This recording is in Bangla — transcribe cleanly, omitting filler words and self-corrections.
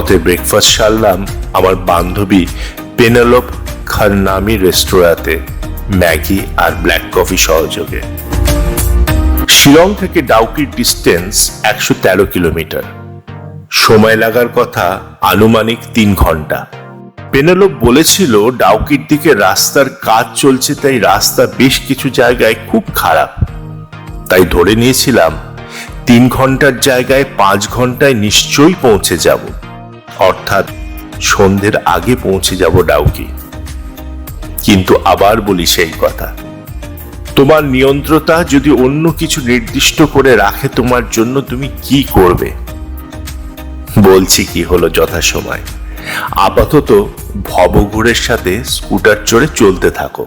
পথে ব্রেকফাস্ট সারলাম আমার বান্ধবী পেনেলোপ খার নামি রেস্তোরাঁতে ম্যাগি আর ব্ল্যাক কফি সহযোগে। শিলং থেকে ডাউকির ডিস্টেন্স 113 কিলোমিটার। সময় লাগার কথা আনুমানিক 3 ঘন্টা। পেনেলোপ বলেছিল ডাউকির দিকে রাস্তার কাজ চলছে, তাই রাস্তা বেশ কিছু জায়গায় খুব খারাপ। তাই ধরে নিয়েছিলাম 3 ঘন্টার জায়গায় 5 ঘন্টায় নিশ্চয়ই পৌঁছে যাব, অর্থাৎ সন্ধ্যের আগে পৌঁছে যাব ডাউকি। কিন্তু আবার বলি সেই কথা, তোমার নিয়ন্ত্রতা যদি অন্য কিছু নির্দিষ্ট করে রাখে তোমার জন্য, তুমি কি করবে? বলছি কি হলো যথাসময়। আপাতত ভবঘুরের সাথে স্কুটার চড়ে চলতে থাকো।